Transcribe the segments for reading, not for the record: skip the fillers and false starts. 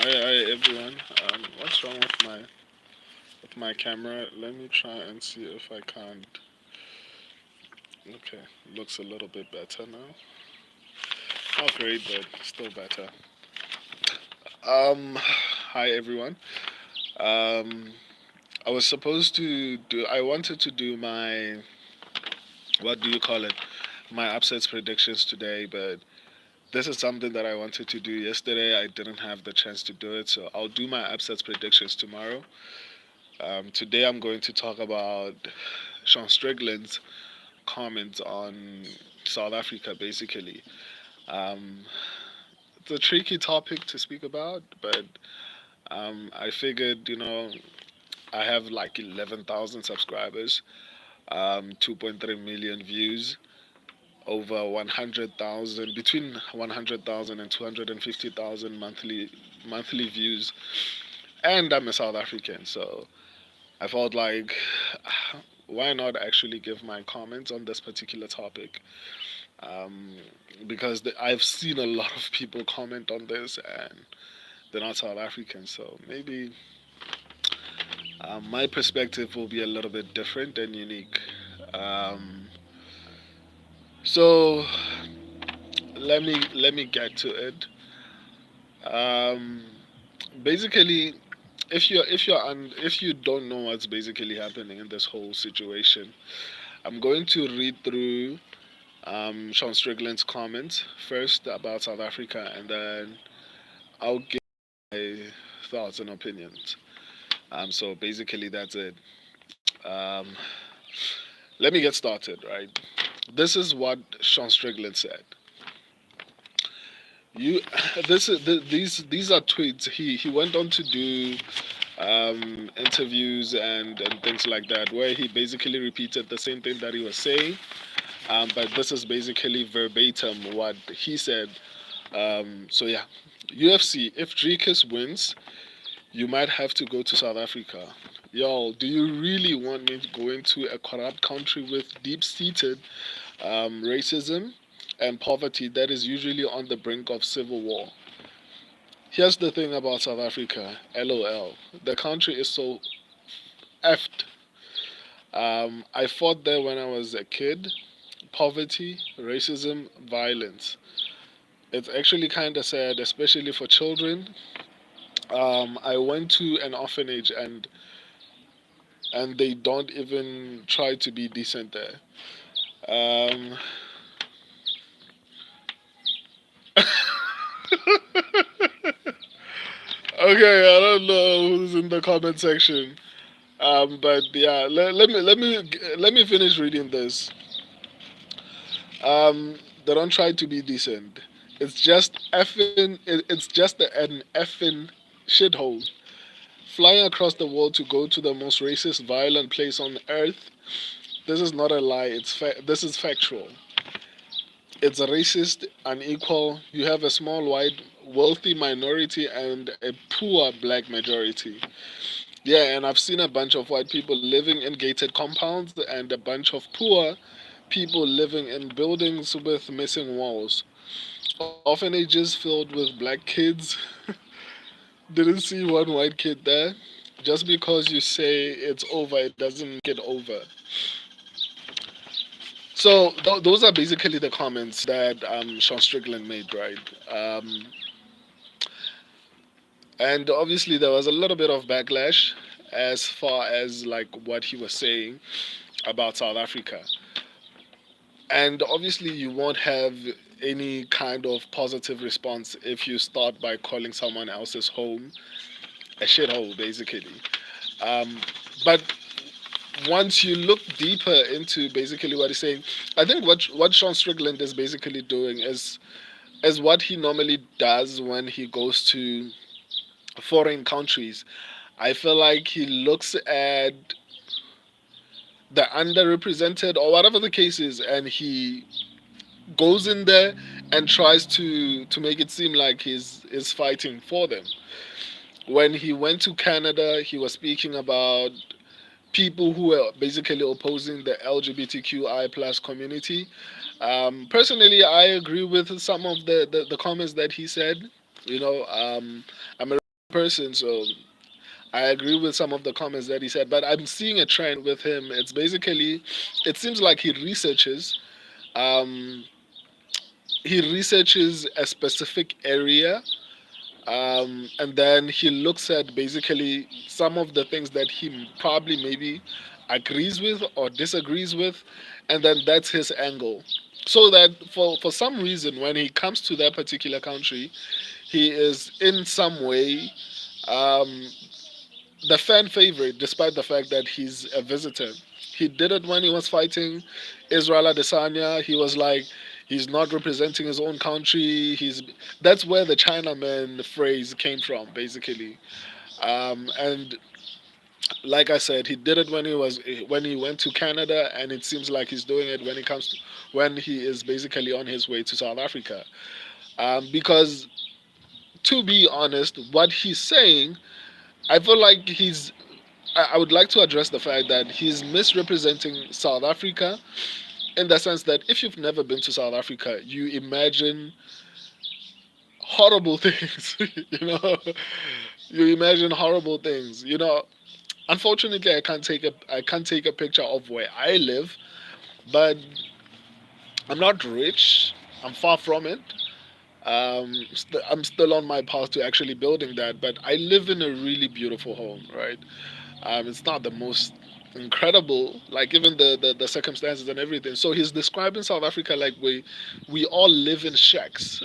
Hi everyone. What's wrong with my camera? Let me try and see if I can't. Okay, looks a little bit better now. Not great, but still better. Hi everyone. Um, I was supposed to do. I wanted to do my, what do you call it? My upsets predictions today, but this is something that I wanted to do yesterday. I didn't have the chance to do it, so I'll do my upsets predictions tomorrow. Today I'm going to talk about Sean Strickland's comments on South Africa, basically. Um, it's a tricky topic to speak about, but I figured, I have like 11,000 subscribers, 2.3 million views, over 100,000, between 100,000 and 250,000 monthly views, and I'm a South African, so I felt like why not actually give my comments on this particular topic? Um, because I've seen a lot of people comment on this and they're not South African, so maybe my perspective will be a little bit different and unique. Um, so let me get to it. Um, basically, if you don't know what's basically happening in this whole situation, I'm going to read through Sean Strickland's comments first about South Africa, and then I'll give my thoughts and opinions. So basically, that's it. Um, let me get started. Right, this is what Sean Strickland said. You, these are tweets. He went on to do interviews and things like that, where he basically repeated the same thing that he was saying. But this is basically verbatim what he said. So yeah, UFC. If Dricus wins, you might have to go to South Africa. Y'all, do you really want me to go into a corrupt country with deep-seated racism and poverty that is usually on the brink of civil war? Here's the thing about South Africa, LOL. The country is so effed. I fought there when I was a kid. Poverty, racism, violence. It's actually kind of sad, especially for children. I went to an orphanage and they don't even try to be decent there. Um, okay, I don't know who's in the comment section. But yeah, let me finish reading this. They don't try to be decent. It's just an effing shithole. Flying across the world to go to the most racist, violent place on earth. This is not a lie. This is factual. It's racist, unequal. You have a small white wealthy minority and a poor black majority. Yeah, and I've seen a bunch of white people living in gated compounds and a bunch of poor people living in buildings with missing walls. Orphanages filled with black kids. Didn't see one white kid there. Just because you say it's over, it doesn't make it over. So those are basically the comments that Sean Strickland made, right? And obviously there was a little bit of backlash as far as like what he was saying about South Africa. And obviously you won't have any kind of positive response if you start by calling someone else's home a shithole, basically. Um, but once you look deeper into basically what he's saying, I think what Sean Strickland is basically doing is what he normally does when he goes to foreign countries. I feel like he looks at the underrepresented or whatever the case is, and he goes in there and tries to make it seem like he's fighting for them. When he went to Canada, he was speaking about people who were basically opposing the LGBTQI plus community. Personally, I agree with some of the comments that he said. You know, I'm a person, so I agree with some of the comments that he said. But I'm seeing a trend with him. It's basically, it seems like um, he researches a specific area, and then he looks at basically some of the things that he probably maybe agrees with or disagrees with, and then that's his angle. So that for some reason, when he comes to that particular country, he is in some way um, the fan favorite, despite the fact that he's a visitor. He did it when he was fighting Israel Adesanya. He was like, he's not representing his own country. He's That's where the Chinaman phrase came from, basically. And like I said, he did it when he went to Canada, and it seems like he's doing it when he is basically on his way to South Africa. Because to be honest, what he's saying, I feel like I would like to address the fact that he's misrepresenting South Africa in the sense that if you've never been to South Africa, you imagine horrible things. you know, you imagine horrible things. Unfortunately, I can't take a picture of where I live, but I'm not rich. I'm far from it. I'm still on my path to actually building that, but I live in a really beautiful home, right? It's not the most incredible, like even the circumstances and everything. So he's describing South Africa like we all live in shacks,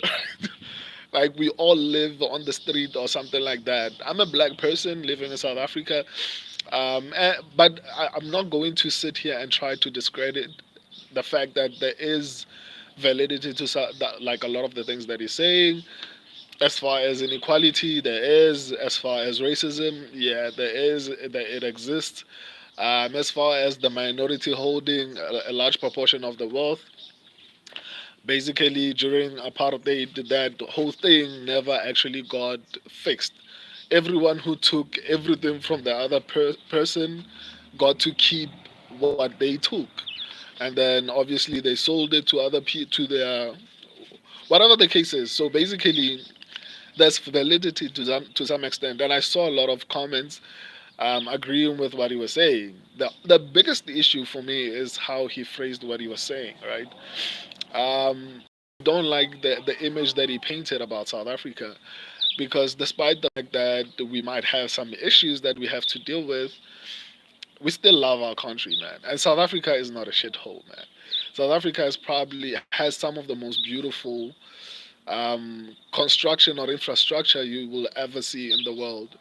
like we all live on the street or something like that. I'm a black person living in South Africa, but I'm not going to sit here and try to discredit the fact that there is validity to like a lot of the things that he's saying. As far as inequality, there is. As far as racism, yeah, there is. That it exists. As far as the minority holding a large proportion of the wealth, basically during apartheid, that whole thing never actually got fixed. Everyone who took everything from the other person got to keep what they took, and then obviously they sold it to to their whatever the case is. So basically, there's validity to some extent, and I saw a lot of comments agreeing with what he was saying. The biggest issue for me is how he phrased what he was saying. Right? Don't like the image that he painted about South Africa, because despite the fact that we might have some issues that we have to deal with, we still love our country, man. And South Africa is not a shithole, man. South Africa is probably has some of the most beautiful construction or infrastructure you will ever see in the world,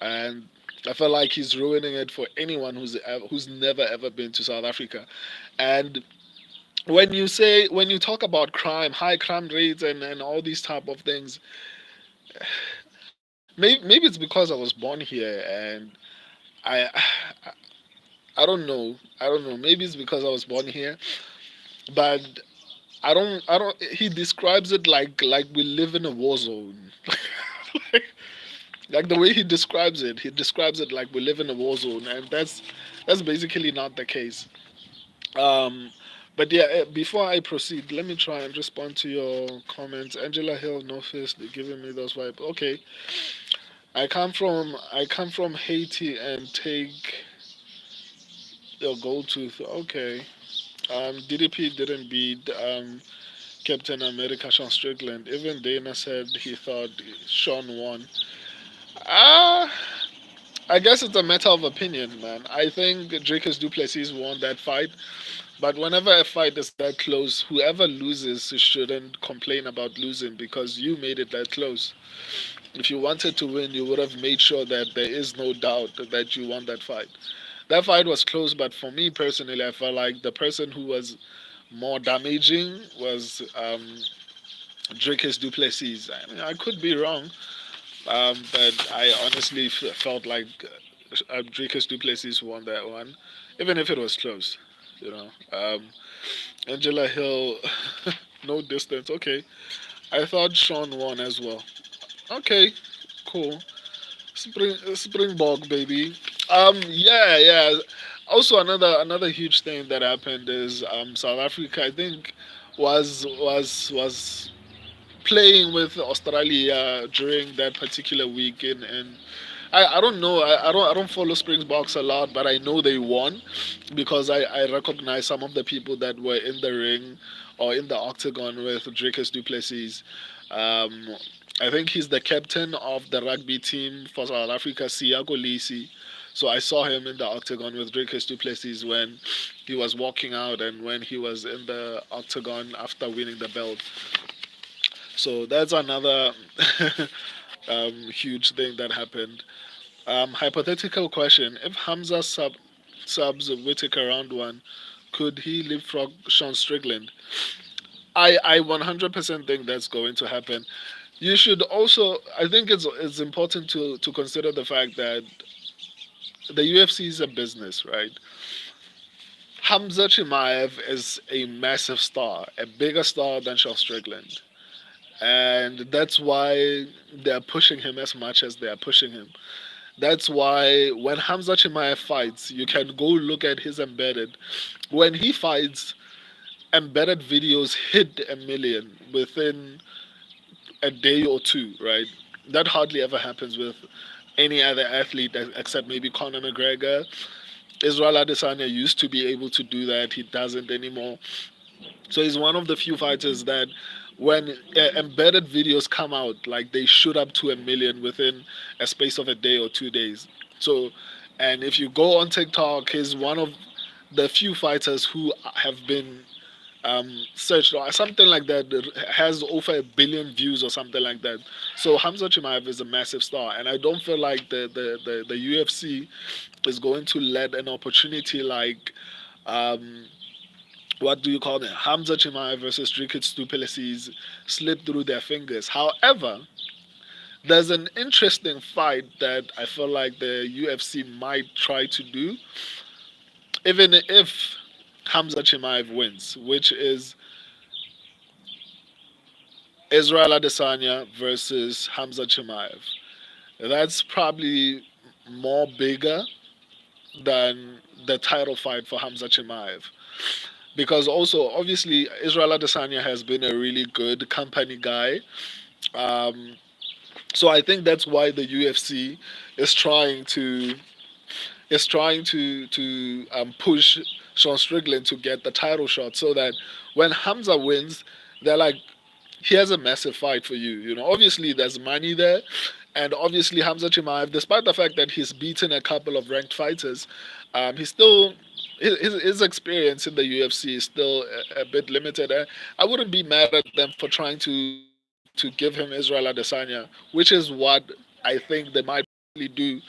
and I feel like he's ruining it for anyone who's never ever been to South Africa. And when you talk about crime, high crime rates, and all these type of things, maybe it's because I was born here and I I don't know. Maybe it's because I was born here, but I don't. He describes it like we live in a war zone. like, like the way he describes it like we live in a war zone, and that's basically not the case. Um, but yeah, before I proceed, let me try and respond to your comments. Angela Hill, no fist, they're giving me those vibes. Okay, I come from Haiti and take your gold tooth. Okay. DDP didn't beat Captain America Sean Strickland. Even Dana said he thought Sean won. Ah, I guess it's a matter of opinion, man. I think Dricus Du Plessis won that fight, but whenever a fight is that close, whoever loses shouldn't complain about losing because you made it that close. If you wanted to win, you would have made sure that there is no doubt that you won that fight. That fight was close, but for me personally, I felt like the person who was more damaging was Dricus Du Plessis. I mean, I could be wrong, but I honestly felt like Dricus Du Plessis won that one, even if it was close. You know, Angela Hill, no distance. Okay, I thought Sean won as well. Okay, cool. Springbok baby. Yeah, yeah. Also, another huge thing that happened is South Africa. I think was playing with Australia during that particular week and I don't know. I don't follow Springboks a lot, but I know they won because I recognize some of the people that were in the ring or in the octagon with Dricus Du Plessis. Um, I think he's the captain of the rugby team for South Africa, Siako Lisi. So I saw him in the octagon with Dricus Du Plessis when he was walking out and when he was in the octagon after winning the belt. So that's another huge thing that happened. Hypothetical question: if Hamza subs Whitaker round one, could he leapfrog Sean Strickland? I 100% think that's going to happen. You should also, I think it's important to consider the fact that the UFC is a business, right? Hamza Chimaev is a massive star, a bigger star than Sean Strickland. And that's why they're pushing him as much as they are pushing him. That's why when Hamza Chimaev fights, you can go look at his embedded. When he fights, embedded videos hit a million within a day or two, right? That hardly ever happens with any other athlete except maybe Conor McGregor. Israel Adesanya used to be able to do that. He doesn't anymore. So he's one of the few fighters that when embedded videos come out, like they shoot up to a million within a space of a day or 2 days. So, and if you go on TikTok, he's one of the few fighters who have been searched or something like that has over a billion views or something like that. So Hamza Chimaev is a massive star, and I don't feel like the UFC is going to let an opportunity like um, what do you call it, Hamza Chimaev versus Dricus Du Plessis slip through their fingers. However, there's an interesting fight that I feel like the UFC might try to do, even if Hamza Chimaev wins, which is Israel Adesanya versus Hamza Chimaev. That's probably more bigger than the title fight for Hamza Chimaev. Because also, obviously, Israel Adesanya has been a really good company guy. Um, so I think that's why the UFC is trying to push Sean Strickland to get the title shot, so that when Hamza wins, they're like, he has a massive fight for you. You know, obviously there's money there, and obviously Hamza Chimaev, despite the fact that he's beaten a couple of ranked fighters, he's still his experience in the UFC is still a bit limited. I wouldn't be mad at them for trying to give him Israel Adesanya, which is what I think they might do,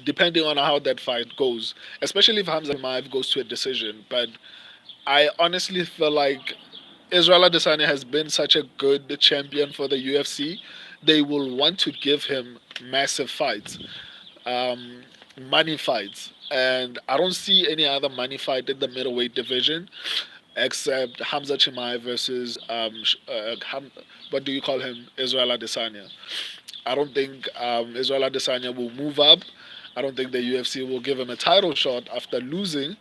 depending on how that fight goes, especially if Hamza Chimaev goes to a decision. But I honestly feel like Israel Adesanya has been such a good champion for the UFC. They will want to give him massive fights, um, money fights, and I don't see any other money fight in the middleweight division except Hamza Chimaev versus what do you call him, Israel Adesanya. I don't think Israel Adesanya will move up. I don't think the UFC will give him a title shot after losing.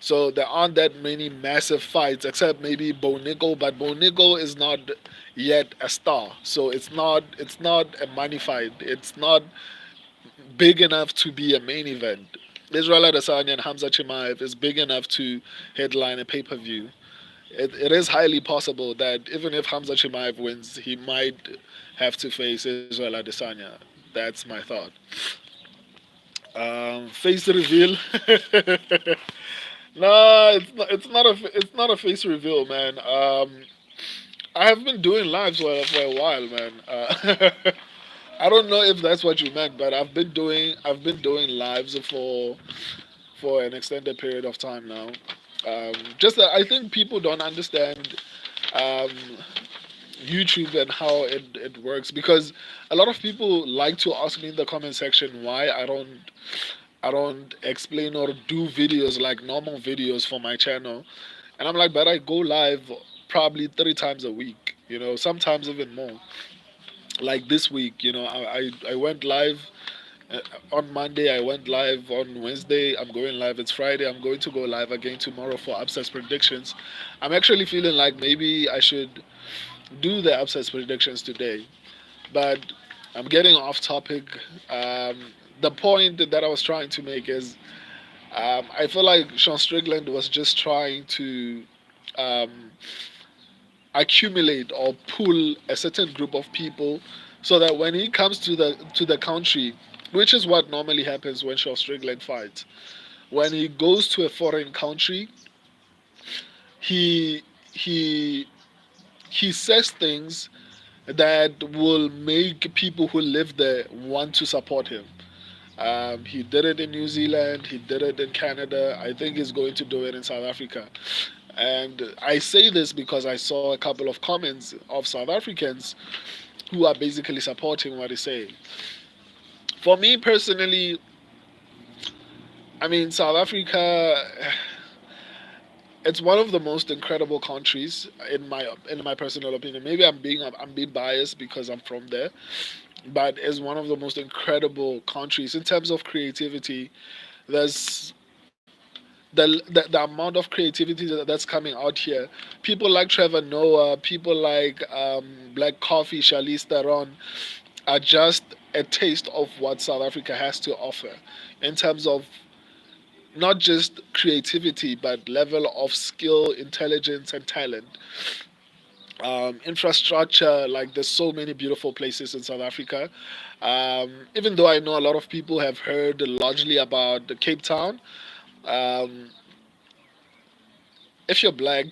So there aren't that many massive fights, except maybe Bo Nickel, but Bo Nickel is not yet a star. So it's not a money fight. It's not big enough to be a main event. Israel Adesanya and Hamza Chimaev is big enough to headline a pay per view. It is highly possible that even if Hamza Chimaev wins, he might have to face Israel Adesanya. That's my thought. Face reveal. No, it's not a face reveal, man. I have been doing lives for a while, man. I don't know if that's what you meant, but I've been doing lives for an extended period of time now. Just that I think people don't understand um, YouTube and how it works, because a lot of people like to ask me in the comment section why I don't explain or do videos like normal videos for my channel. And I'm like, but I go live probably 3 times a week, sometimes even more. Like this week, I went live uh, on Monday, I went live on Wednesday, I'm going live, it's Friday, I'm going to go live again tomorrow for upsets predictions. I'm actually feeling like maybe I should do the upsets predictions today. But I'm getting off topic. The point that I was trying to make is I feel like Sean Strickland was just trying to um, accumulate or pull a certain group of people so that when he comes to the country, which is what normally happens when Sean Strickland fights, when he goes to a foreign country, he he he says things that will make people who live there want to support him. He did it in New Zealand. He did it in Canada. I think he's going to do it in South Africa. And I say this because I saw a couple of comments of South Africans who are basically supporting what he's saying. For me personally, I mean, South Africa, it's one of the most incredible countries in my personal opinion. Maybe I'm being biased because I'm from there, but it's one of the most incredible countries in terms of creativity. There's the amount of creativity that's coming out here. People like Trevor Noah, people like Black Coffee, Charlize Theron are just a taste of what South Africa has to offer in terms of not just creativity but level of skill, intelligence, and talent. Infrastructure, like there's so many beautiful places in South Africa. Even though I know a lot of people have heard largely about the Cape Town, um, if you're black,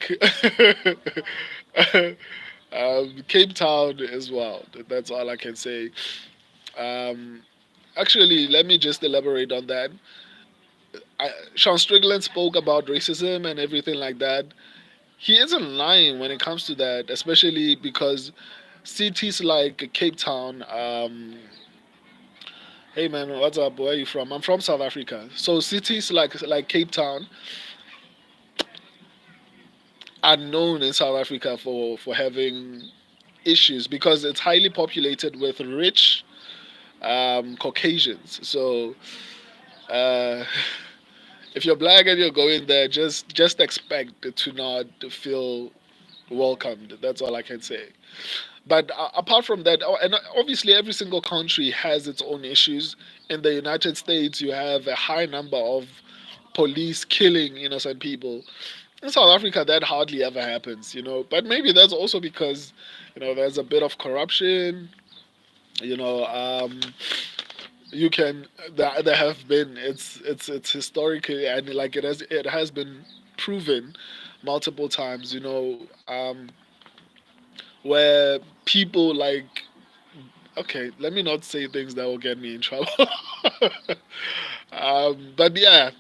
Cape Town as well. That's all I can say. Um, Actually, let me just elaborate on that. Sean Strickland spoke about racism and everything like that. He isn't lying when it comes to that, especially because cities like Cape Town. Hey man, what's up? Where are you from? I'm from South Africa. So cities like Cape Town are known in South Africa for having issues because it's highly populated with rich Caucasians. So uh, if you're black and you're going there, just expect to not feel welcomed. That's all I can say. But apart from that, and obviously every single country has its own issues. In the United States, you have a high number of police killing innocent people. In South Africa, that hardly ever happens, you know. But maybe that's also because, you know, there's a bit of corruption. You know, you can there have been it's historically and like it has been proven multiple times. You know, where people like okay, let me not say things that will get me in trouble. But yeah,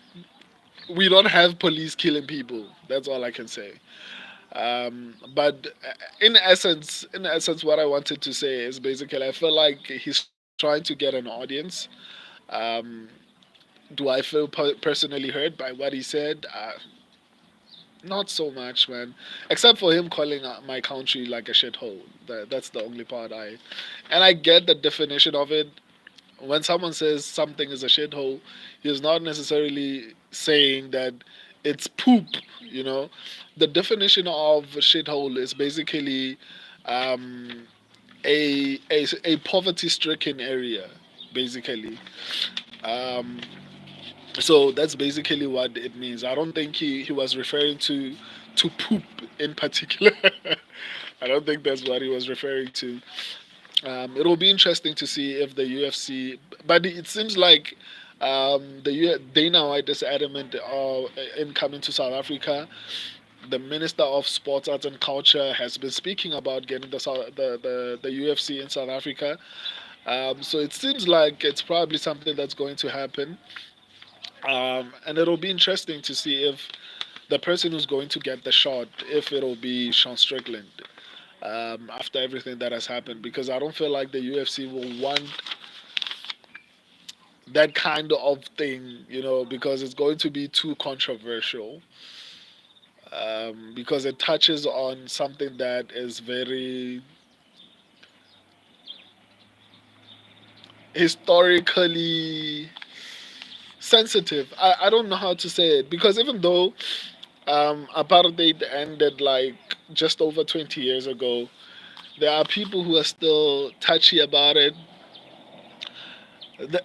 we don't have police killing people. That's all I can say. But in essence, what I wanted to say is basically, I feel like he's trying to get an audience. Um, do I feel personally hurt by what he said? Not so much, man. Except for him calling my country like a shithole. That's the only part I. And I get the definition of it. When someone says something is a shithole, he's not necessarily saying that it's poop. You know, the definition of a shithole is basically um, a poverty-stricken area, basically. Um, so that's basically what it means. I don't think he was referring to poop in particular. I don't think that's what he was referring to. It'll be interesting to see if the UFC, but it seems like Dana White is adamant in coming to South Africa. The Minister of Sports, Arts and Culture has been speaking about getting the UFC in South Africa. So it seems like it's probably something that's going to happen. And it'll be interesting to see if the person who's going to get the shot, if it'll be Sean Strickland, after everything that has happened, because I don't feel like the UFC will want that kind of thing, you know, because it's going to be too controversial. Because it touches on something that is very historically sensitive. I don't know how to say it because even though apartheid ended like just over 20 years ago, There are people who are still touchy about it. The,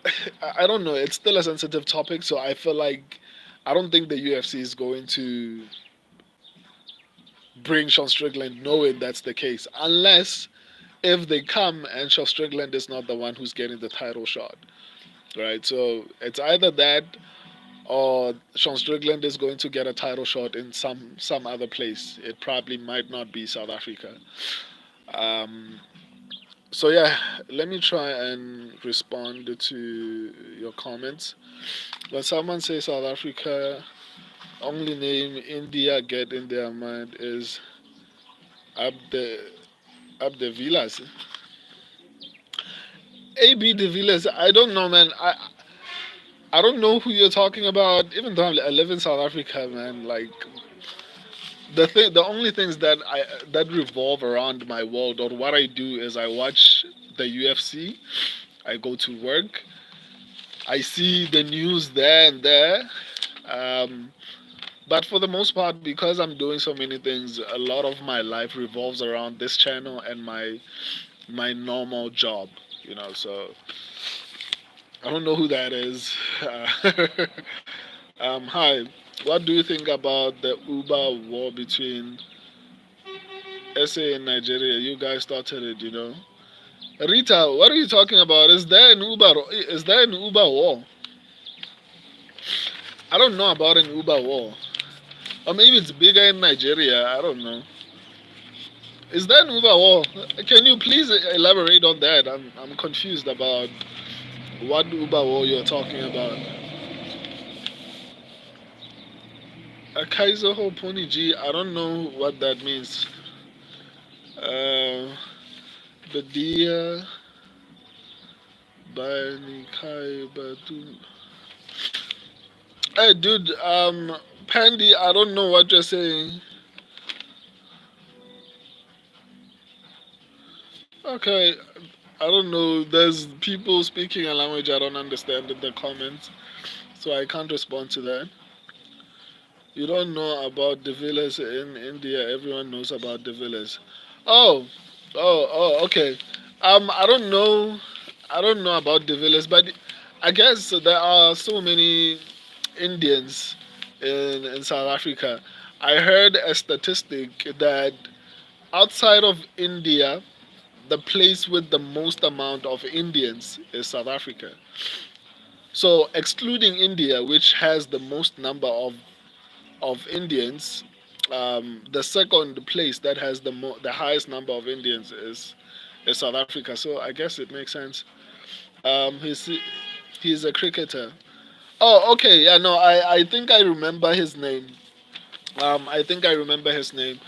I don't know. It's still a sensitive topic, so I feel like I don't think the UFC is going to bring Sean Strickland knowing that's the case, unless if they come and Sean Strickland is not the one who's getting the title shot, right? So it's either that or Sean Strickland is going to get a title shot in some other place. It probably might not be South Africa. Um, so yeah, let me try and respond to your comments. When someone says South Africa, only name India get in their mind is Abde Abde Villas. AB de Villas. I don't know, man. I don't know who you're talking about. Even though I live in South Africa, man. Like the only things that revolve around my world or what I do is I watch the UFC. I go to work. I see the news there and there. Um, but for the most part, because I'm doing so many things, a lot of my life revolves around this channel and my normal job. So I don't know who that is. Hi. What do you think about the Uber war between SA and Nigeria? You guys started it. Rita, what are you talking about? Is there an Uber? Is there an Uber war? I don't know about an Uber war. Or maybe it's bigger in Nigeria. I don't know. Is there an Uber war? Can you please elaborate on that? I'm confused about what Uber war you're talking about. A Kaiser Ho Pony G. I don't know what that means. Uh, Badia Bani Kai Batu. Hey, dude. Pandy. I don't know what you're saying. Okay, I don't know. There's people speaking a language I don't understand in the comments, so I can't respond to that. You don't know about the villas in India. Everyone knows about the villas. Oh, okay. I don't know. I don't know about the villas, but I guess there are so many Indians in South Africa. I heard a statistic that outside of India, the place with the most amount of Indians is South Africa. So excluding India, which has the most number of Indians, the second place that has the highest number of Indians is South Africa. So I guess it makes sense. He's a cricketer. Oh, okay. Yeah, no, I think I remember his name. I think I remember his name.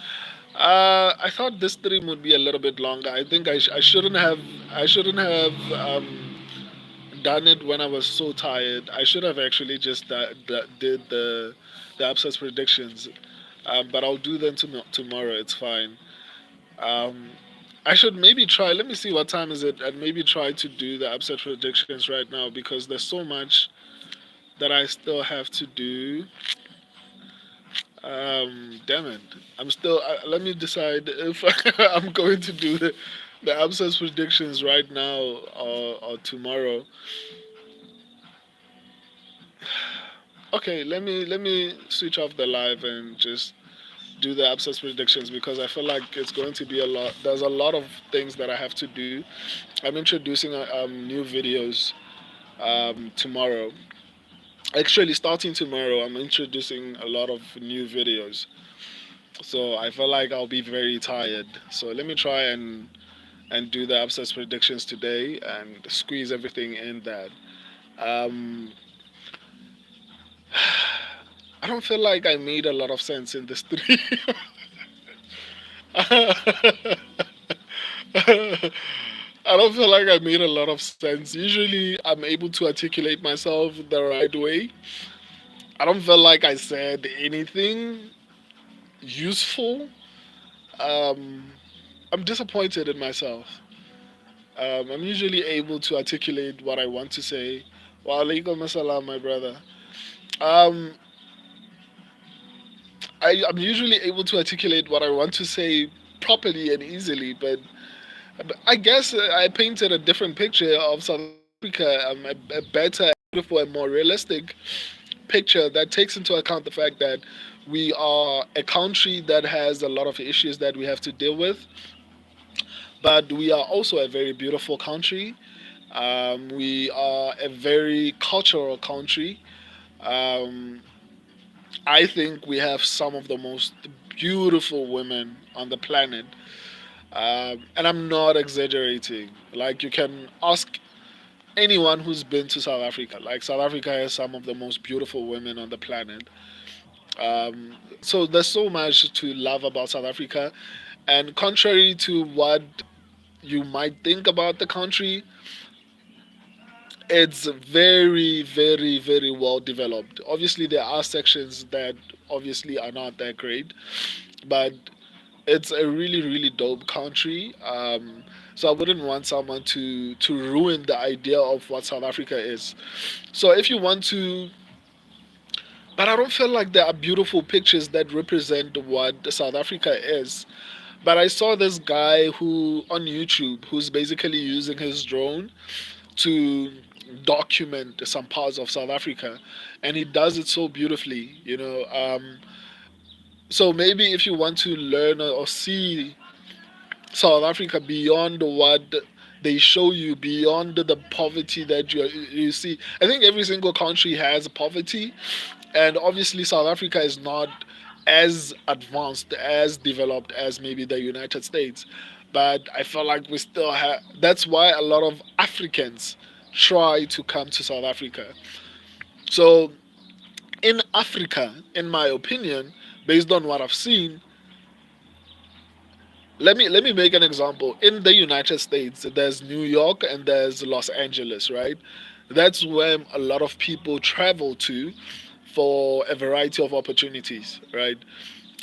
I thought this stream would be a little bit longer. I think I shouldn't have done it when I was so tired. I should have actually just did the upsets predictions. But I'll do them tomorrow. It's fine. Um, I should maybe try. Let me see what time is it, and maybe try to do the upset predictions right now because there's so much that I still have to do. Damn it! I'm still. Let me decide if I'm going to do the upsets predictions right now or tomorrow. Okay, let me switch off the live and just do the upsets predictions because I feel like it's going to be a lot. There's a lot of things that I have to do. I'm introducing new videos tomorrow. Actually, starting tomorrow, I'm introducing a lot of new videos. So I feel like I'll be very tired. So let me try and do the upsets predictions today and squeeze everything in that. Um, I don't feel like I made a lot of sense in this three. I don't feel like I made a lot of sense. Usually, I'm able to articulate myself the right way. I don't feel like I said anything useful. Um, I'm disappointed in myself. I'm usually able to articulate what I want to say. Wa alaikum assalam, my brother. Um, I'm usually able to articulate what I want to say properly and easily, but I guess I painted a different picture of South Africa, a better, beautiful, and more realistic picture that takes into account the fact that we are a country that has a lot of issues that we have to deal with, but we are also a very beautiful country. We are a very cultural country. Um, I think we have some of the most beautiful women on the planet. And I'm not exaggerating. Like, you can ask anyone who's been to South Africa. Like, South Africa has some of the most beautiful women on the planet. So there's so much to love about South Africa. And contrary to what you might think about the country, it's very, very, very well developed. Obviously, there are sections that obviously are not that great, but it's a really, really dope country. So I wouldn't want someone to ruin the idea of what South Africa is. So if you want to, but I don't feel like there are beautiful pictures that represent what South Africa is. But I saw this guy who on YouTube who's basically using his drone to document some parts of South Africa, and he does it so beautifully. So maybe if you want to learn or see South Africa beyond what they show you, beyond the poverty that you see. I think every single country has poverty, and obviously South Africa is not as advanced, as developed as maybe the United States, but I feel like we still have. That's why a lot of Africans try to come to South Africa. So in Africa, in my opinion, based on what I've seen, let me make an example. In the United States, there's New York and there's Los Angeles, right? That's where a lot of people travel to for a variety of opportunities, right?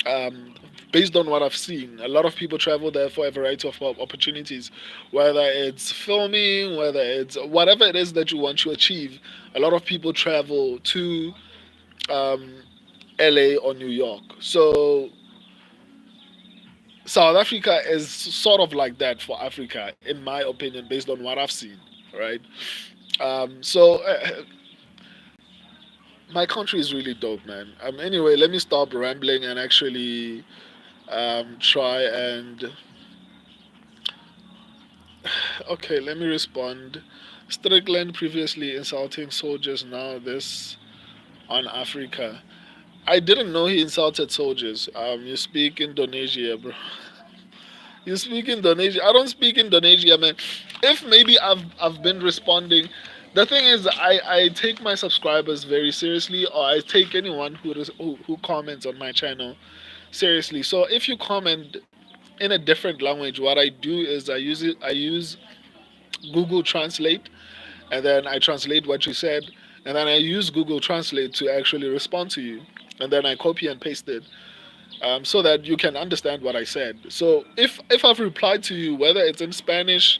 um, Based on what I've seen, a lot of people travel there for a variety of opportunities, whether it's filming, whether it's whatever it is that you want to achieve. A lot of people travel to um, LA or New York. So South Africa is sort of like that for Africa, in my opinion, based on what I've seen, right? So my country is really dope, man. Anyway, let me stop rambling and actually try and okay, let me respond. Strickland previously insulting soldiers, now this on Africa. I didn't know he insulted soldiers. You speak Indonesia, bro. You speak Indonesia. I don't speak Indonesia, man. If maybe I've been responding, the thing is, I take my subscribers very seriously, or I take anyone who comments on my channel seriously. So if you comment in a different language, what I do is I use Google Translate, and then I translate what you said, and then I use Google Translate to actually respond to you, and then I copy and paste it, so that you can understand what I said. So if I've replied to you, whether it's in Spanish,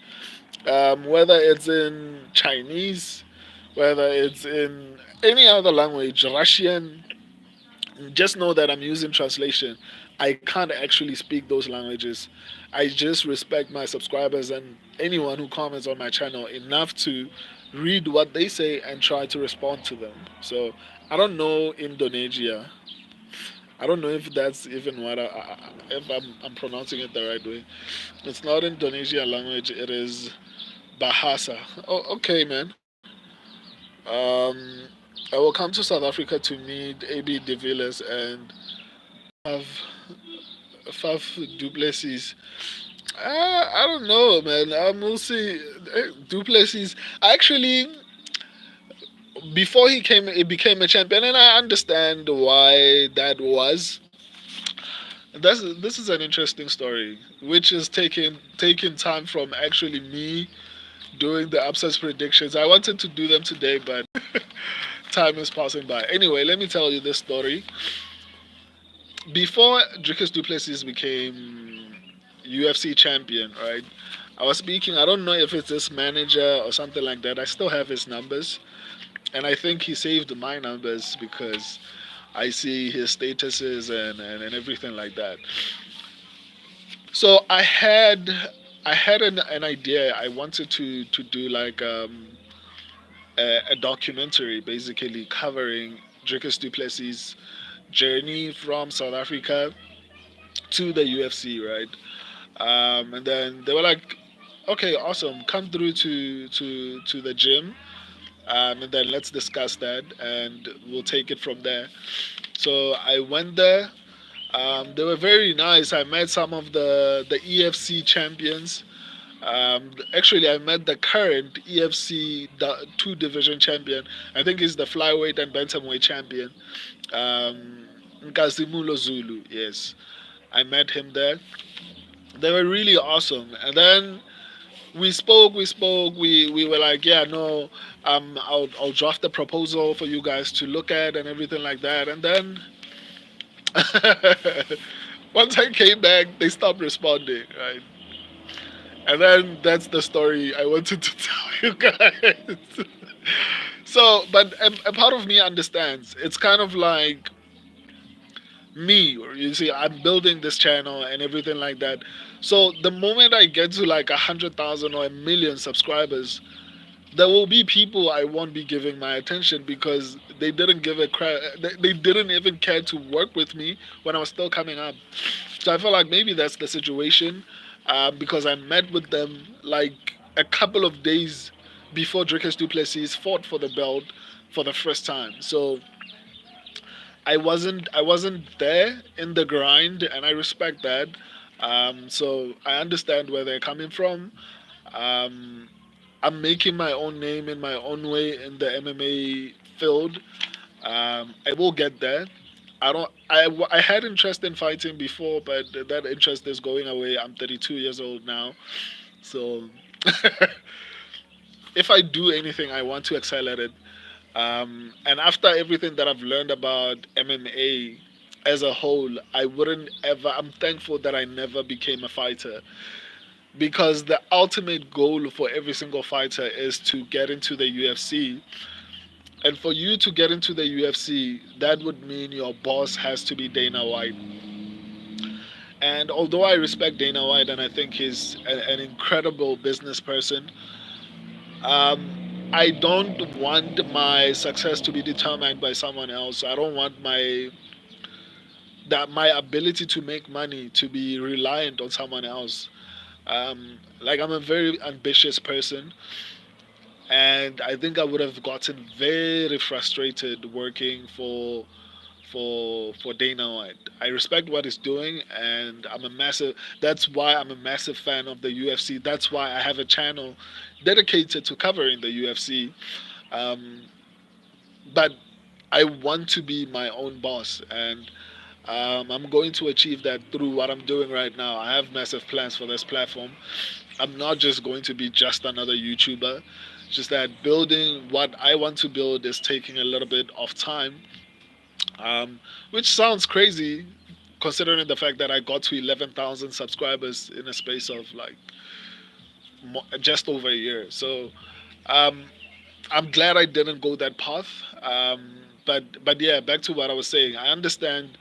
whether it's in Chinese, whether it's in any other language, Russian, just know that I'm using translation. I can't actually speak those languages. I just respect my subscribers and anyone who comments on my channel enough to read what they say and try to respond to them. So I don't know Indonesia. I don't know if that's even what if I'm pronouncing it the right way. It's not Indonesian language. It is Bahasa. Oh, okay, man. Um, I will come to South Africa to meet AB De Villiers and have Faf Du Plessis. I don't know, man. We'll see. Du Plessis. Actually, before he became a champion, and I understand why that was. This is an interesting story, which is taking time from actually me doing the upsets predictions. I wanted to do them today, but time is passing by. Anyway, let me tell you this story. Before Dricus Du Plessis became UFC champion, right? I was speaking. I don't know if it's his manager or something like that. I still have his numbers, and I think he saved my numbers because I see his statuses and everything like that. So I had I had an idea. I wanted to do like a documentary, basically covering Dricus Du Plessis' journey from South Africa to the UFC, right? And then they were like, "Okay, awesome. Come through to the gym, and then let's discuss that, and we'll take it from there." So I went there. They were very nice. I met some of the EFC champions. Actually, I met the current EFC two division champion. I think he's the flyweight and bantamweight champion. Nkazimulo Zulu. Yes, I met him there. They were really awesome. And then we were like, yeah, no, I'll draft a proposal for you guys to look at and everything like that. And then once I came back, they stopped responding, right? And then that's the story I wanted to tell you guys. So, but a part of me understands. It's kind of like me, or you see, I'm building this channel and everything like that. So the moment I get to like 100,000 or 1 million subscribers, there will be people I won't be giving my attention because they didn't give a crap. They didn't even care to work with me when I was still coming up. So I feel like maybe that's the situation, because I met with them like a couple of days before Dricus Du Plessis fought for the belt for the first time. So I wasn't there in the grind, and I respect that. So I understand where they're coming from. Um, I'm making my own name in my own way in the MMA field. I will get there. I don't. I had interest in fighting before, but that interest is going away. I'm 32 years old now, so if I do anything, I want to excel at it. And after everything that I've learned about MMA as a whole, I wouldn't ever. I'm thankful that I never became a fighter, because the ultimate goal for every single fighter is to get into the UFC. And for you to get into the UFC, that would mean your boss has to be Dana White. And although I respect Dana White and I think he's an incredible business person, I don't want my success to be determined by someone else. I don't want my ability to make money to be reliant on someone else. Like, I'm a very ambitious person, and I think I would have gotten very frustrated working for Dana White. I respect what he's doing, and I'm a massive. That's why I'm a massive fan of the UFC. That's why I have a channel dedicated to covering the UFC. Um, but I want to be my own boss, and I'm going to achieve that through what I'm doing right now. I have massive plans for this platform. I'm not just going to be just another YouTuber. Just that building what I want to build is taking a little bit of time, which sounds crazy considering the fact that I got to 11,000 subscribers in a space of like just over a year. So um, I'm glad I didn't go that path. But yeah, back to what I was saying. I understand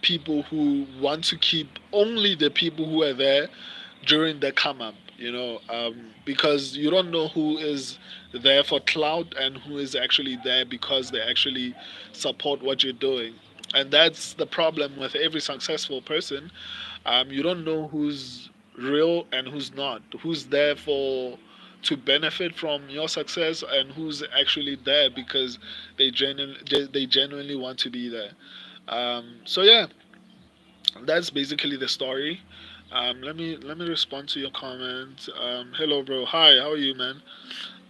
people who want to keep only the people who are there during the come up, because you don't know who is there for clout and who is actually there because they actually support what you're doing. And that's the problem with every successful person. You don't know who's real and who's not, who's there for to benefit from your success and who's actually there because they genuinely want to be there. So yeah, that's basically the story. Let me respond to your comment. Hello, bro. Hi, how are you, man?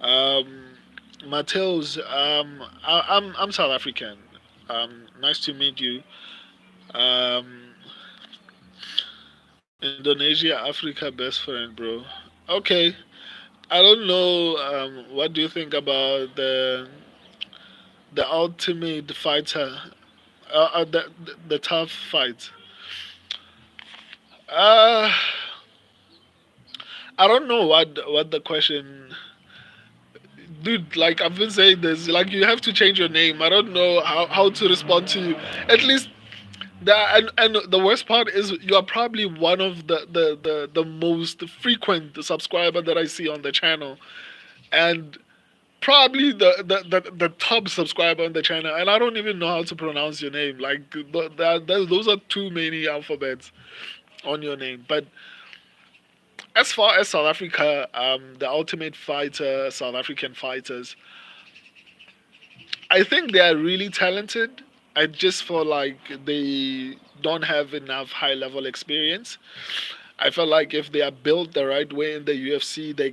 Um, Mateos. I'm South African. Nice to meet you. Um, Indonesia, Africa, best friend, bro. Okay. I don't know. What do you think about the ultimate fighter? The tough fight. Uh, I don't know what the question, dude. Like, I've been saying this. Like, you have to change your name. I don't know how to respond to you. At least and the worst part is you are probably one of the most frequent subscriber that I see on the channel, and probably the top subscriber on the channel, and I don't even know how to pronounce your name. Like those are too many alphabets on your name. But as far as South Africa, the Ultimate Fighter, South African fighters, I think they are really talented. I just feel like they don't have enough high level experience. I feel like if they are built the right way in the UFC, they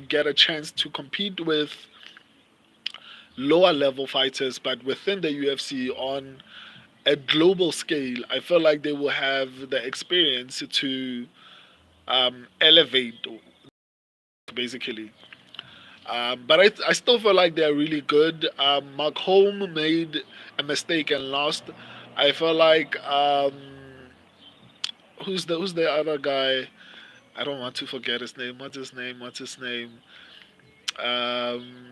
get a chance to compete with lower level fighters, but within the UFC on a global scale, I feel like they will have the experience to elevate, basically. But I still feel like they're really good. Mark Holm made a mistake and lost. I feel like who's the other guy? I don't want to forget his name. What's his name? What's his name? Um,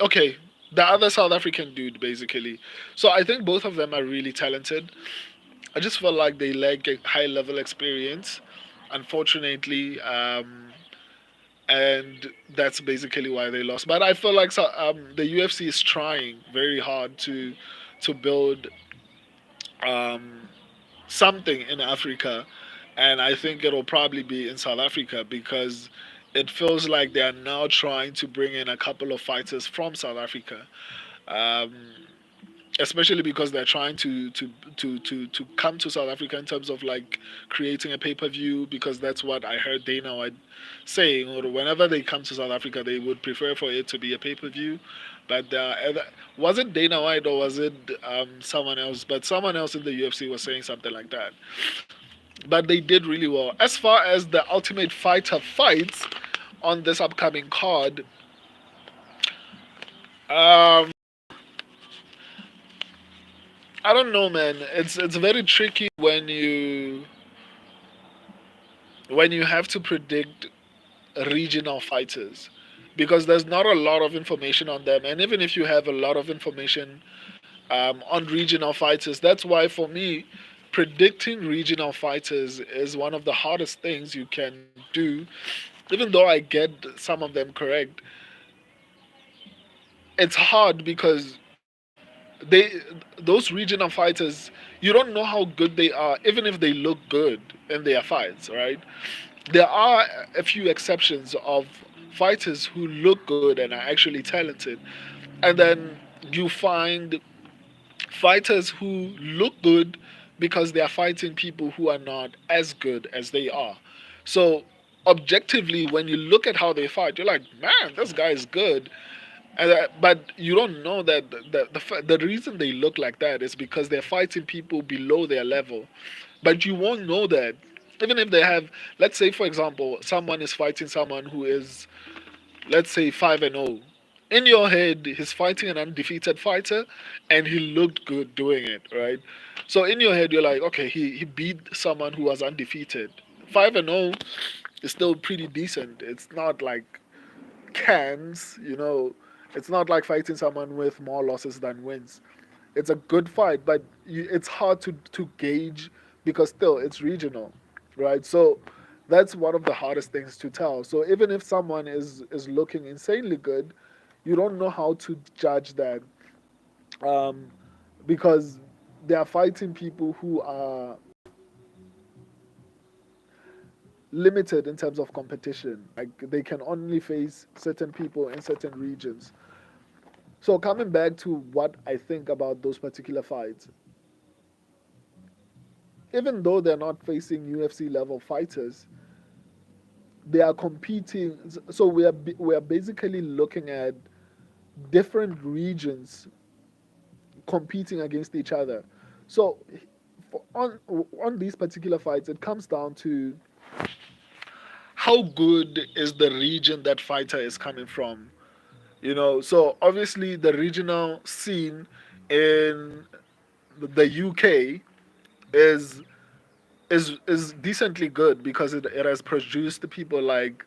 okay, the other South African dude, basically. So I think both of them are really talented. I just feel like they lack a high level experience, unfortunately, and that's basically why they lost. But I feel like the UFC is trying very hard to build um, something in Africa, and I think it'll probably be in South Africa because it feels like they are now trying to bring in a couple of fighters from South Africa. Um, Especially because they're trying to come to South Africa in terms of like creating a pay-per-view, because that's what I heard Dana White saying, or whenever they come to South Africa they would prefer for it to be a pay-per-view. But was it Dana White or was it someone else? But someone else in the UFC was saying something like that. But they did really well. As far as the Ultimate Fighter fights on this upcoming card, um, I don't know, man. It's very tricky when you have to predict regional fighters, because there's not a lot of information on them, and even if you have a lot of information on regional fighters, that's why for me, predicting regional fighters is one of the hardest things you can do. Even though I get some of them correct, it's hard because they those regional fighters, you don't know how good they are even if they look good in their fights, right? There are a few exceptions of fighters who look good and are actually talented, and then you find fighters who look good because they are fighting people who are not as good as they are. So objectively, when you look at how they fight, you're like, man, this guy is good. But you don't know that the reason they look like that is because they're fighting people below their level. But you won't know that even if they have, let's say, for example, someone is fighting someone who is, let's say, 5-0. In your head, he's fighting an undefeated fighter, and he looked good doing it, right? So in your head, you're like, okay, he beat someone who was undefeated. 5-0 is still pretty decent. It's not like cans. It's not like fighting someone with more losses than wins. It's a good fight, but it's hard to gauge because still it's regional, right? So that's one of the hardest things to tell. So even if someone is looking insanely good, you don't know how to judge that, um, because they are fighting people who are limited in terms of competition. Like they can only face certain people in certain regions. So coming back to what I think about those particular fights, even though they're not facing UFC level fighters, they are competing. So we are basically looking at different regions competing against each other. So on these particular fights, it comes down to how good is the region that fighter is coming from. So obviously the regional scene in the UK is is decently good because it has produced people like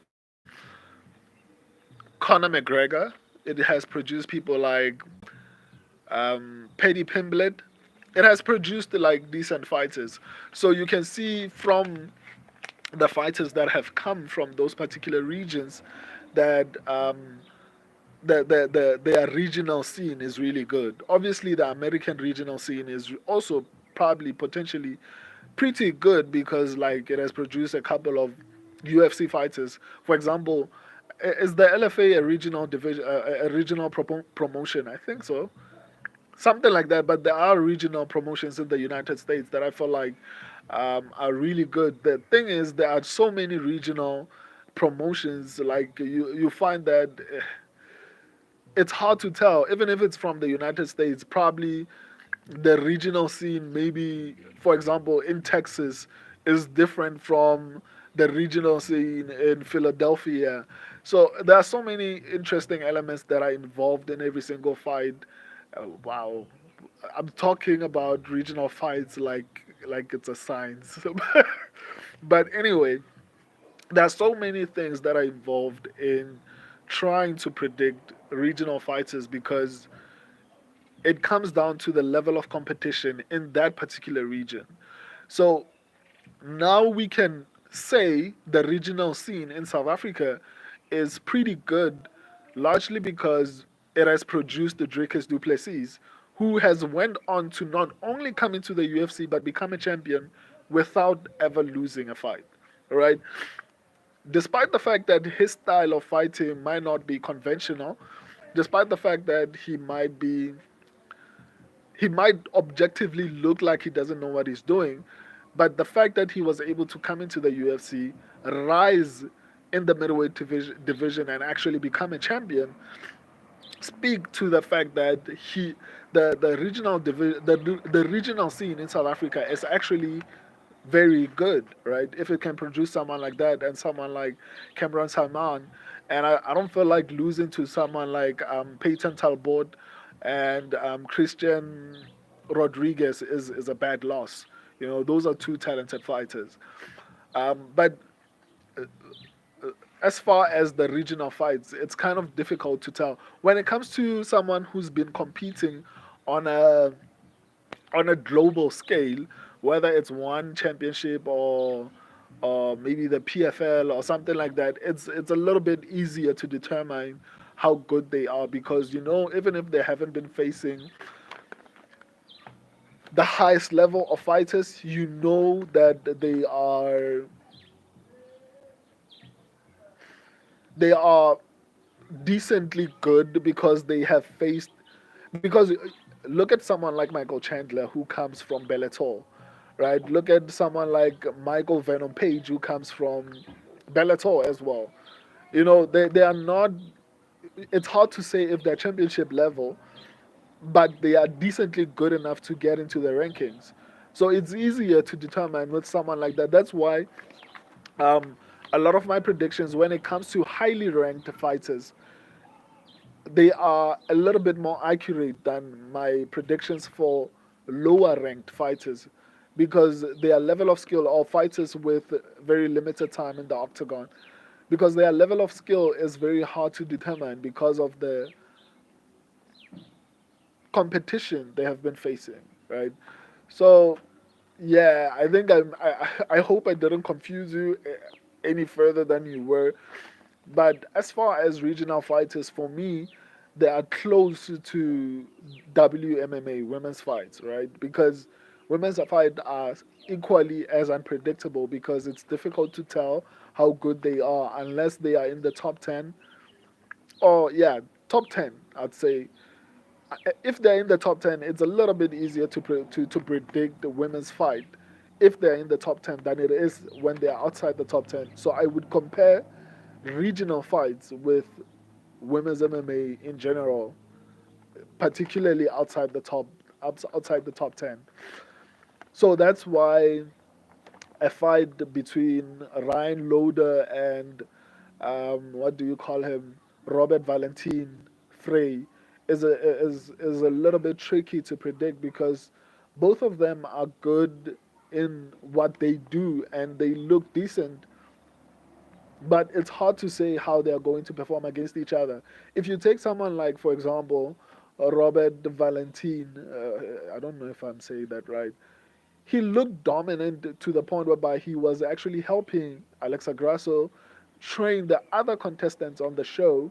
Conor McGregor. It has produced people like Paddy Pimblett. it has produced like decent fighters. So you can see from the fighters that have come from those particular regions that their regional scene is really good. Obviously, the American regional scene is also probably potentially pretty good because like it has produced a couple of UFC fighters. For example, is the LFA a regional division, a regional promotion? I think so, something like that. But there are regional promotions in the United States that I feel like are really good. The thing is, there are so many regional promotions. Like you find that it's hard to tell, even if it's from the United States. Probably the regional scene, maybe for example in Texas, is different from the regional scene in Philadelphia. So there are so many interesting elements that are involved in every single fight. Wow, I'm talking about regional fights like it's a science. But anyway, there are so many things that are involved in trying to predict regional fighters because it comes down to the level of competition in that particular region. So now we can say the regional scene in South Africa is pretty good, largely because it has produced the Dricus Du Plessis, who has went on to not only come into the UFC but become a champion without ever losing a fight. All right, despite the fact that his style of fighting might not be conventional, despite the fact that he might objectively look like he doesn't know what he's doing, but the fact that he was able to come into the UFC, rise in the middleweight division and actually become a champion, speak to the fact that the the regional scene in South Africa is actually very good, right? If it can produce someone like that and someone like Cameron Salman, and I don't feel like losing to someone like Peyton Talbot and Christian Rodriguez is a bad loss. You know, those are two talented fighters. But as far as the regional fights, it's kind of difficult to tell. When it comes to someone who's been competing on a global scale, whether it's one championship or maybe the PFL or something like that, it's a little bit easier to determine how good they are because you know even if they haven't been facing the highest level of fighters, you know that they are decently good because they have faced because look at someone like Michael Chandler who comes from Bellator, right? Look at someone like Michael Venom Page who comes from Bellator as well. You know, they are not. It's hard to say if they're championship level, but they are decently good enough to get into the rankings. So it's easier to determine with someone like that. That's why um, a lot of my predictions when it comes to highly ranked fighters, they are a little bit more accurate than my predictions for lower ranked fighters because their level of skill or fighters with very limited time in the octagon because their level of skill is very hard to determine because of the competition they have been facing, right? So yeah, I think I hope I didn't confuse you any further than you were. But as far as regional fighters, for me, they are close to WMMA, women's fights, right? Because women's fights are equally as unpredictable because it's difficult to tell how good they are unless they are in the top 10 or, yeah, top 10, I'd say. If they're in the top 10, it's a little bit easier to predict the women's fight if they're in the top 10 than it is when they're outside the top 10. So I would compare regional fights with women's MMA in general, particularly outside the top 10. So that's why a fight between Ryan Loader and what do you call him, Robert Valentin Frey is a little bit tricky to predict because both of them are good in what they do and they look decent, but it's hard to say how they are going to perform against each other. If you take someone like, for example, Robert Valentin. I don't know if I'm saying that right. He looked dominant to the point whereby he was actually helping Alexa Grasso train the other contestants on the show.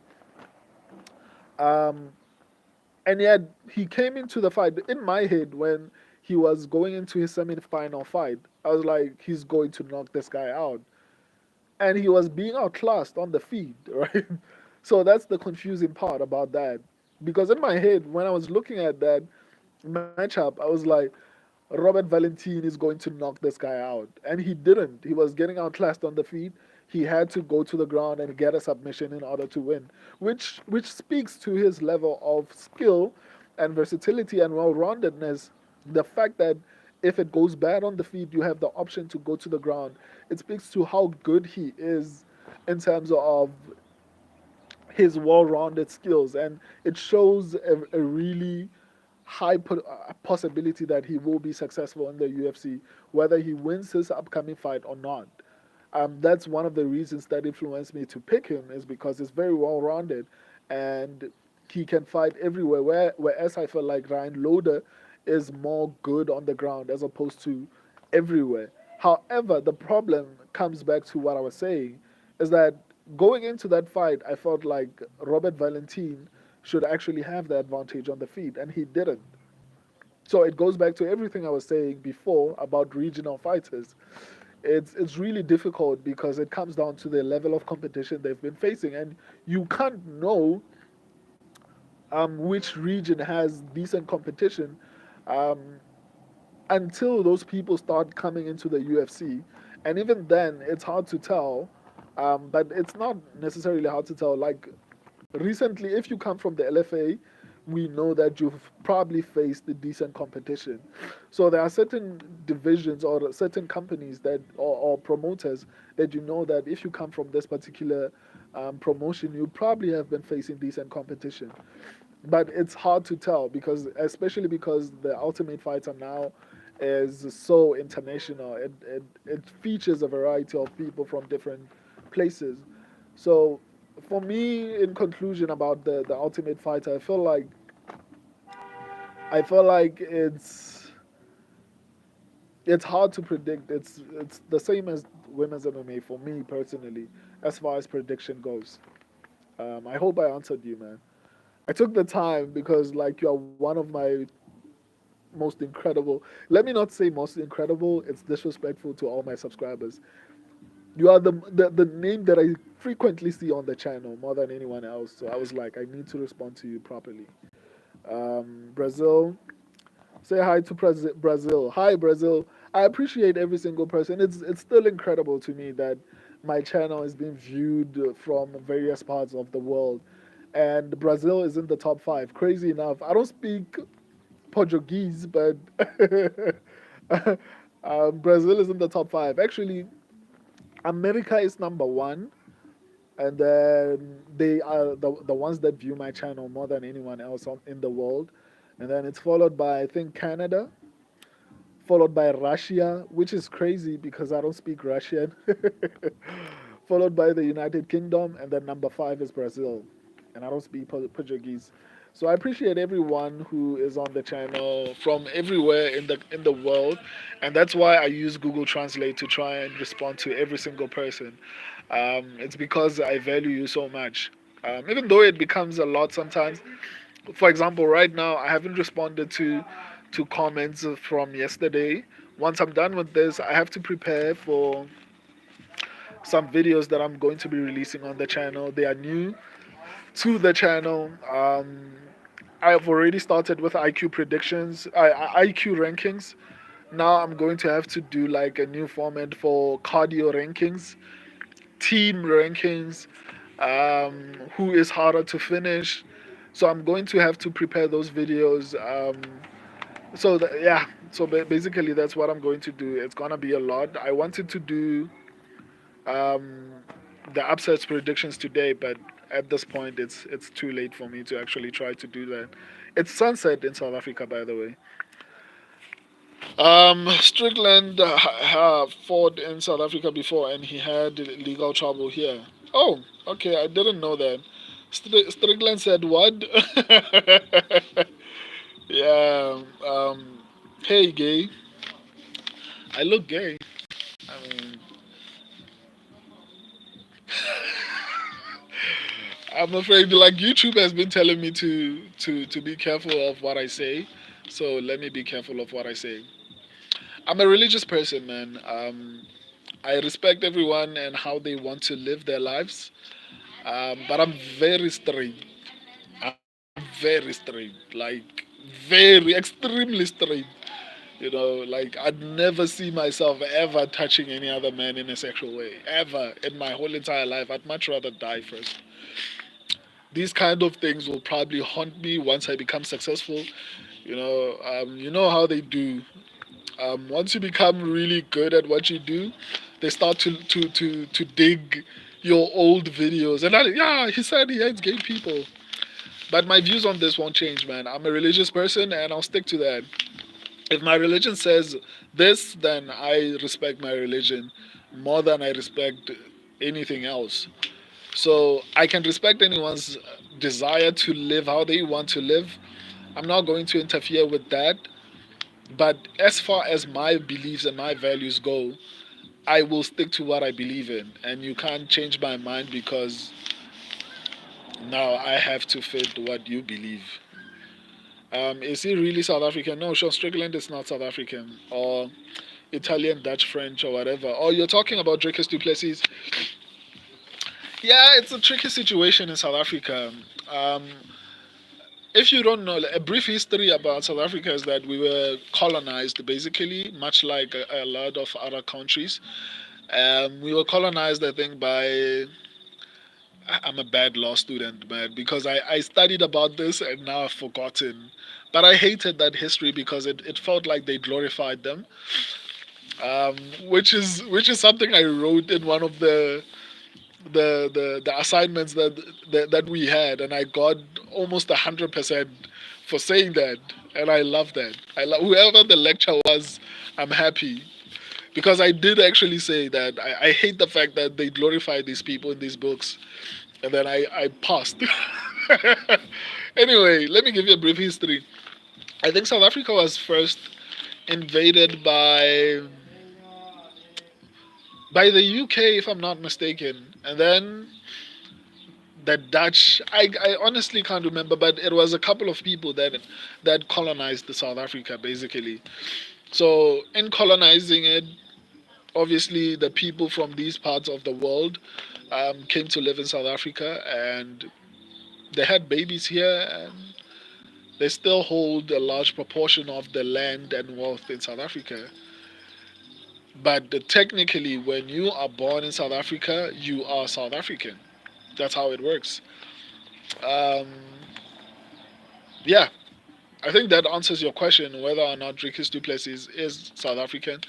Um, and yet he came into the fight. In my head, when he was going into his semi-final fight, I was like, he's going to knock this guy out. And he was being outclassed on the feed, right? So that's the confusing part about that. Because in my head, when I was looking at that matchup, I was like, Robert Valentin is going to knock this guy out. And he didn't. He was getting outclassed on the feet. He had to go to the ground and get a submission in order to win, which speaks to his level of skill and versatility and well-roundedness. The fact that if it goes bad on the feet, you have the option to go to the ground. It speaks to how good he is in terms of his well-rounded skills, and it shows a really high possibility that he will be successful in the UFC, whether he wins his upcoming fight or not. That's one of the reasons that influenced me to pick him is because he's very well-rounded, and he can fight everywhere. Whereas I feel like Ryan Loader is more good on the ground as opposed to everywhere. However, the problem comes back to what I was saying, is that going into that fight, I felt like Robert Valentin should actually have the advantage on the feet, and he didn't. So it goes back to everything I was saying before about regional fighters. It's really difficult because it comes down to the level of competition they've been facing, and you can't know which region has decent competition um, until those people start coming into the UFC. And even then, it's hard to tell. But it's not necessarily hard to tell. Like recently, if you come from the LFA, we know that you've probably faced the decent competition. So there are certain divisions or certain companies that or promoters that you know that if you come from this particular promotion, you probably have been facing decent competition. But it's hard to tell because, especially because the Ultimate Fighter now is so international. It features a variety of people from different places. So, for me, in conclusion about the Ultimate Fighter, I feel like it's hard to predict. It's the same as women's MMA for me personally, as far as prediction goes. I hope I answered you, man. I took the time because like you are one of my most incredible. Let me not say most incredible. It's disrespectful to all my subscribers. You are the name that I frequently see on the channel more than anyone else. So I was like, I need to respond to you properly. Brazil, say hi to Brazil. Hi Brazil. I appreciate every single person. It's still incredible to me that my channel is being viewed from various parts of the world, and Brazil is in the top five. Crazy enough, I don't speak Portuguese, but Brazil is in the top five. Actually, America is number one, and then they are the ones that view my channel more than anyone else in the world. And then it's followed by, I think, Canada, followed by Russia, which is crazy because I don't speak Russian, followed by the United Kingdom, and then number five is Brazil, and I don't speak Portuguese. So I appreciate everyone who is on the channel from everywhere in the world, and that's why I use Google Translate to try and respond to every single person. It's because I value you so much. Even though it becomes a lot sometimes. For example, right now I haven't responded to comments from yesterday. Once I'm done with this, I have to prepare for some videos that I'm going to be releasing on the channel. They are new to the channel. I've already started with IQ predictions, IQ rankings. Now I'm going to have to do like a new format for cardio rankings, team rankings, who is harder to finish. So I'm going to have to prepare those videos. Yeah, so basically that's what I'm going to do. It's gonna be a lot. I wanted to do um, the upsets predictions today, but at this point it's too late for me to actually try to do that. It's sunset in South Africa, by the way. Strickland fought in South Africa before, and he had legal trouble here. Oh, okay, I didn't know that. Strickland said what? Yeah. Hey, gay. I look gay. I mean, I'm afraid like YouTube has been telling me to be careful of what I say, so let me be careful of what I say. I'm a religious person, man. I respect everyone and how they want to live their lives, but I'm very straight. I'm very straight, like very extremely straight. You know, like I'd never see myself ever touching any other man in a sexual way, ever in my whole entire life. I'd much rather die first. These kind of things will probably haunt me once I become successful. You know how they do. Once you become really good at what you do, they start to dig your old videos. And yeah, he said he hates gay people. But my views on this won't change, man. I'm a religious person and I'll stick to that. If my religion says this, then I respect my religion more than I respect anything else. So I can respect anyone's desire to live how they want to live. I'm not going to interfere with that. But as far as my beliefs and my values go, I will stick to what I believe in. And you can't change my mind because now I have to fit what you believe. Is he really South African? No, Sean Strickland is not South African or Italian, Dutch, French, or whatever. Or you're talking about Dricus Du Plessis. Yeah, it's a tricky situation in South Africa. Um, if you don't know, a brief history about South Africa is that we were colonized, basically, much like a lot of other countries. We were colonized, I think, by. I'm a bad law student, man, because I studied about this and now I've forgotten. But I hated that history because it felt like they glorified them, um, which is something I wrote in one of the assignments that we had, and I got almost 100% for saying that, and I love that. Whoever the lecture was, I'm happy because I did actually say that I hate the fact that they glorify these people in these books, and then I passed. Anyway, let me give you a brief history. I think South Africa was first invaded by the UK, if I'm not mistaken, and then the Dutch. I honestly can't remember, but it was a couple of people that colonized the South Africa basically. So in colonizing it, obviously the people from these parts of the world came to live in South Africa, and they had babies here, and they still hold a large proportion of the land and wealth in South Africa. But technically, when you are born in South Africa, you are South African. That's how it works. Um, yeah, I think that answers your question whether or not Dricus Du Plessis is South African.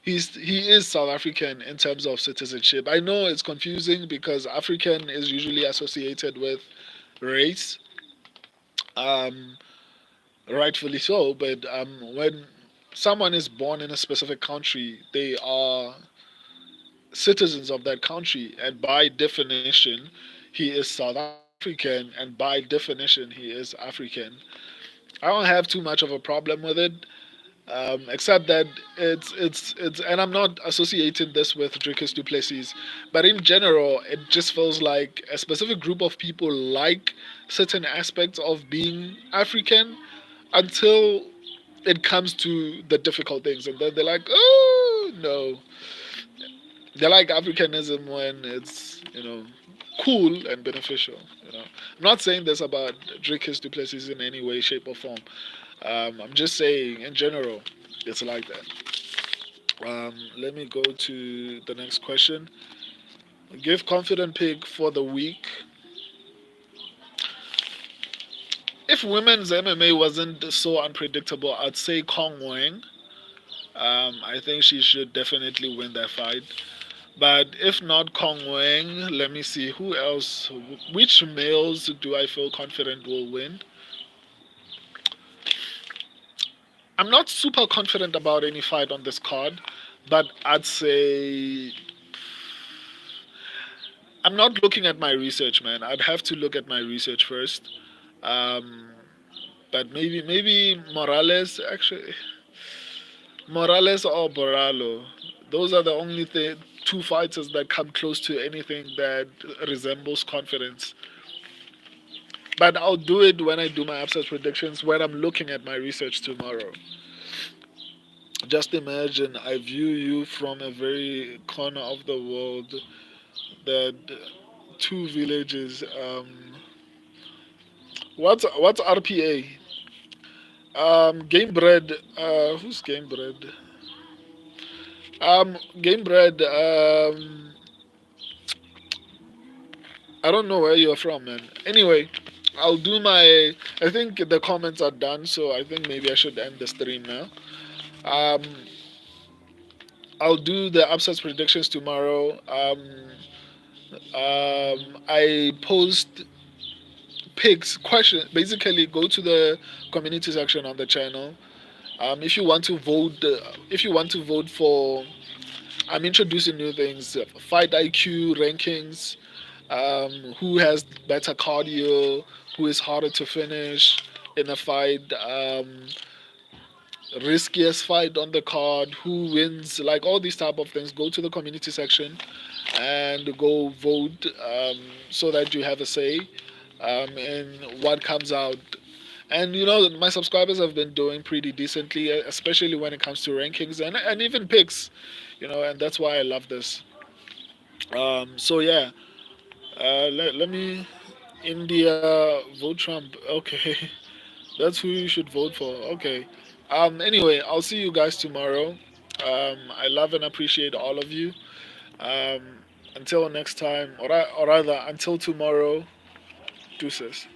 He is South African in terms of citizenship. I know it's confusing because African is usually associated with race, um, rightfully so. But when someone is born in a specific country, they are citizens of that country, and by definition, he is South African, and by definition, he is African. I don't have too much of a problem with it. Except that it's and I'm not associating this with Dricus Du Plessis, but in general, it just feels like a specific group of people like certain aspects of being African until it comes to the difficult things, and then they're like, oh no, they like Africanism when it's cool and beneficial. I'm not saying this about Dricus Du Plessis in any way, shape, or form. I'm just saying, in general, it's like that. Let me go to the next question. Give confident pick for the week. If women's MMA wasn't so unpredictable, I'd say Kong Wang. I think she should definitely win that fight. But if not Kong Wang, let me see who else. Which males do I feel confident will win? I'm not super confident about any fight on this card, but I'm not looking at my research, man. I'd have to look at my research first. Um, but maybe Morales actually, Morales or Boralo. Those are the only two fighters that come close to anything that resembles confidence. But I'll do it when I do my upset predictions when I'm looking at my research tomorrow. Just imagine I view you from a very corner of the world that two villages. What's RPA? Game bread. Who's game bread? Game bread. I don't know where you're from, man. Anyway, I'll do my. I think the comments are done, so I think maybe I should end the stream now. Um, I'll do the upsets predictions tomorrow. I post picks question. Basically, go to the community section on the channel. If you want to vote, if you want to vote for, I'm introducing new things: fight IQ rankings, who has better cardio, who is harder to finish in a fight, riskiest fight on the card, who wins, like all these type of things. Go to the community section and go vote, so that you have a say, in what comes out. And my subscribers have been doing pretty decently, especially when it comes to rankings and even picks, and that's why I love this. So yeah, let me India vote Trump. Okay, that's who you should vote for. Okay. Anyway, I'll see you guys tomorrow. I love and appreciate all of you. Um, until next time, or rather, until tomorrow, deuces.